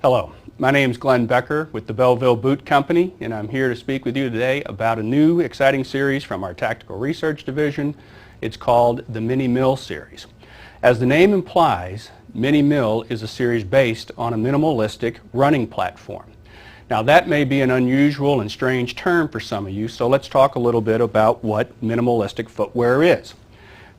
Hello, my name is Glenn Becker with the Belleville Boot Company, and I'm here to speak with you today about a new exciting series from our Tactical Research Division. It's called the Mini-Mill series. As the name implies, Mini-Mill is a series based on a minimalistic running platform. Now that may be an unusual and strange term for some of you, so let's talk a little bit about what minimalistic footwear is.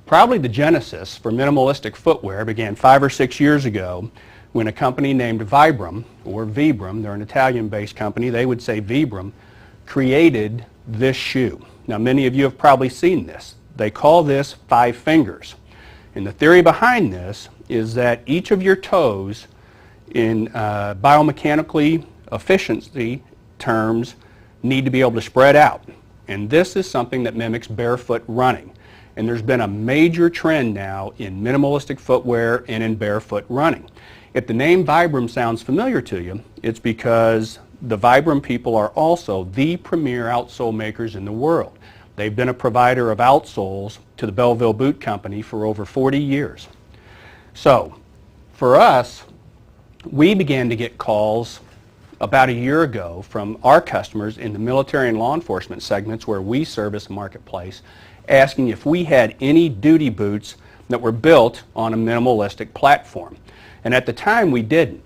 Probably the genesis for minimalistic footwear began 5 or 6 years ago when a company named Vibram, or Vibram, they're an Italian-based company, they would say Vibram, created this shoe. Now many of you have probably seen this. They call this 5 fingers. And the theory behind this is that each of your toes in biomechanically efficiency terms need to be able to spread out. And this is something that mimics barefoot running. And there's been a major trend now in minimalistic footwear and in barefoot running. If the name Vibram sounds familiar to you, it's because the Vibram people are also the premier outsole makers in the world. They've been a provider of outsoles to the Belleville Boot Company for over 40 years. So, for us, we began to get calls about a year ago from our customers in the military and law enforcement segments where we service the marketplace, asking if we had any duty boots that were built on a minimalistic platform. And at the time we didn't.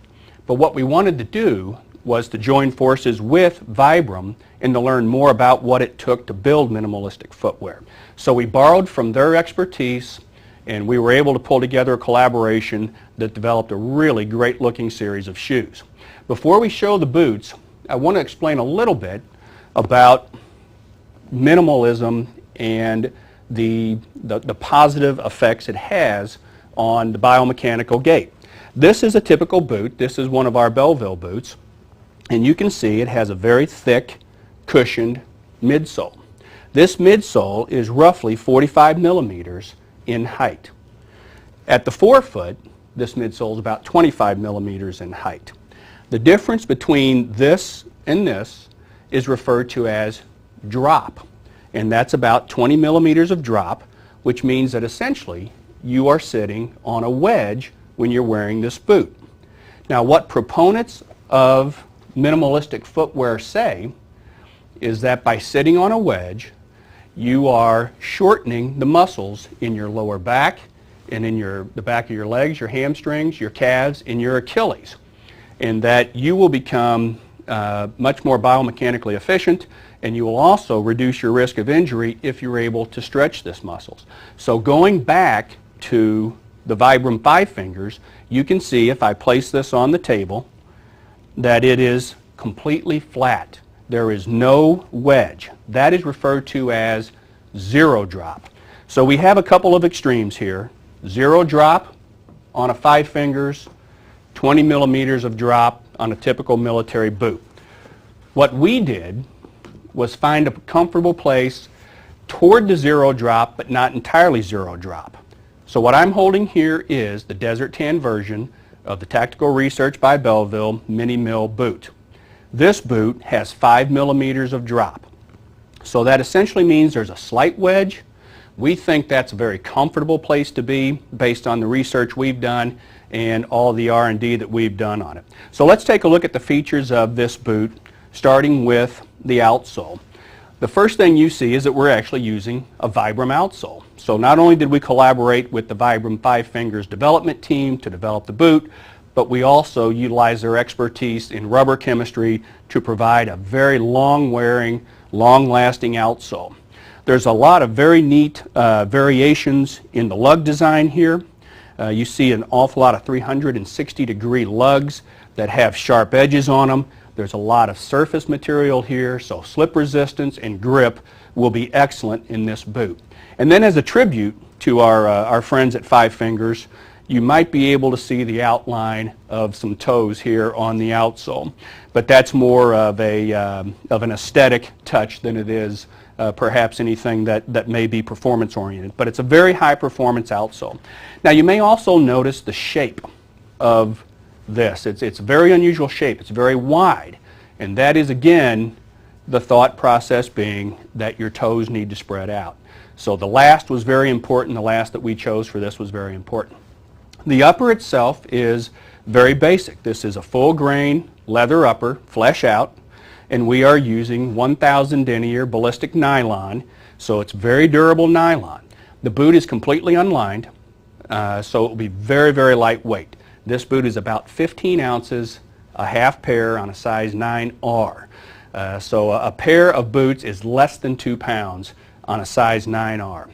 But what we wanted to do was to join forces with Vibram and to learn more about what it took to build minimalistic footwear. So we borrowed from their expertise and we were able to pull together a collaboration that developed a really great looking series of shoes. Before we show the boots, I want to explain a little bit about minimalism and the positive effects it has on the biomechanical gait. This is a typical boot. This is one of our Belleville boots. And you can see it has a very thick, cushioned midsole. This midsole is roughly 45 millimeters in height. At the forefoot, this midsole is about 25 millimeters in height. The difference between this and this is referred to as drop. And that's about 20 millimeters of drop, which means that essentially you are sitting on a wedge when you're wearing this boot. Now what proponents of minimalistic footwear say is that by sitting on a wedge, you are shortening the muscles in your lower back and in the back of your legs, your hamstrings, your calves, and your Achilles. And that you will become much more biomechanically efficient, and you will also reduce your risk of injury if you're able to stretch this muscles. So going back to the Vibram 5 fingers, you can see if I place this on the table that it is completely flat. There is no wedge. That is referred to as zero drop. So we have a couple of extremes here. Zero drop on a 5 fingers, 20 millimeters of drop on a typical military boot. What we did was find a comfortable place toward the zero drop, but not entirely zero drop. So what I'm holding here is the Desert Tan version of the Tactical Research by Belleville Mini-Mill boot. This boot has 5 millimeters of drop. So that essentially means there's a slight wedge. We think that's a very comfortable place to be based on the research we've done and all the R&D that we've done on it. So let's take a look at the features of this boot, starting with the outsole. The first thing you see is that we're actually using a Vibram outsole. So not only did we collaborate with the Vibram 5 Fingers development team to develop the boot, but we also utilize their expertise in rubber chemistry to provide a very long-wearing, long-lasting outsole. There's a lot of very neat variations in the lug design here. You see an awful lot of 360-degree lugs that have sharp edges on them. There's a lot of surface material here, so slip resistance and grip will be excellent in this boot. And then as a tribute to our friends at 5 Fingers, you might be able to see the outline of some toes here on the outsole. But that's more of an aesthetic touch than it is perhaps anything that may be performance oriented. But it's a very high performance outsole. Now you may also notice the shape of this. It's a very unusual shape. It's very wide. And that is, again, the thought process being that your toes need to spread out. So the last was very important. The last that we chose for this was very important. The upper itself is Very basic. This is a full grain leather upper, flesh out, and we are using 1000 denier ballistic nylon, so it's very durable nylon. The boot is completely unlined, so it will be very, very lightweight. This boot is about 15 ounces, a half pair on a size 9R. So a pair of boots is less than 2 pounds on a size 9R.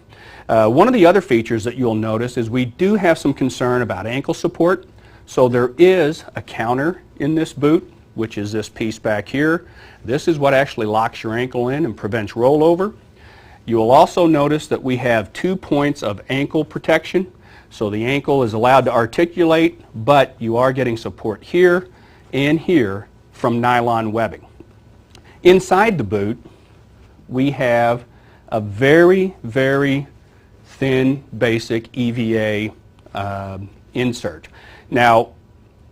One of the other features that you'll notice is we do have some concern about ankle support. So there is a counter in this boot, which is this piece back here. This is what actually locks your ankle in and prevents rollover. You will also notice that we have 2 points of ankle protection. So the ankle is allowed to articulate, but you are getting support here and here from nylon webbing. Inside the boot, we have a very, very thin, basic EVA insert. Now,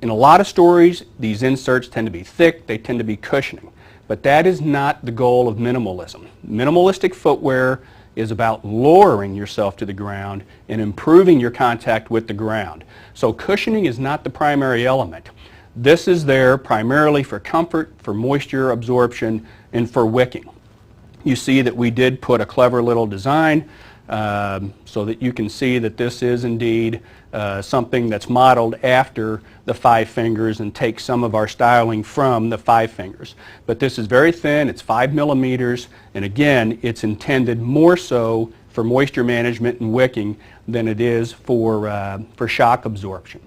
in a lot of stories, these inserts tend to be thick, they tend to be cushioning, but that is not the goal of minimalism. Minimalistic footwear is about lowering yourself to the ground and improving your contact with the ground. So cushioning is not the primary element. This is there primarily for comfort, for moisture absorption, and for wicking. You see that we did put a clever little design so that you can see that this is indeed something that's modeled after the 5 fingers and takes some of our styling from the 5 fingers. But this is very thin, it's 5 millimeters, and again, it's intended more so for moisture management and wicking than it is for shock absorption.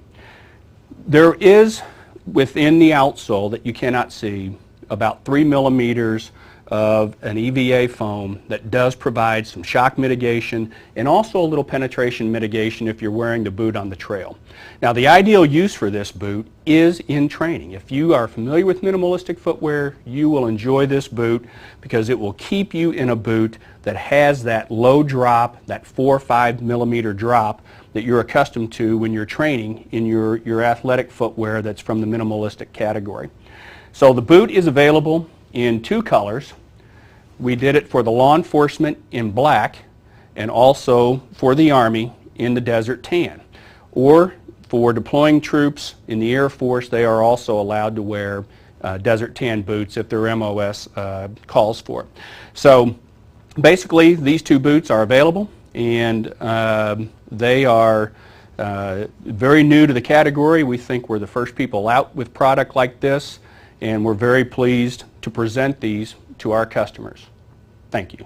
There is within the outsole that you cannot see about 3 millimeters of an EVA foam that does provide some shock mitigation and also a little penetration mitigation if you're wearing the boot on the trail. Now, the ideal use for this boot is in training. If you are familiar with minimalistic footwear, you will enjoy this boot because it will keep you in a boot that has that low drop, that 4 or 5 millimeter drop that you're accustomed to when you're training in your athletic footwear that's from the minimalistic category. So the boot is available in 2 colors. We did it for the law enforcement in black and also for the Army in the desert tan. Or for deploying troops in the Air Force, they are also allowed to wear desert tan boots if their MOS calls for it. So basically these 2 boots are available, and they are very new to the category. We think we're the first people out with product like this, and we're very pleased to present these to our customers. Thank you.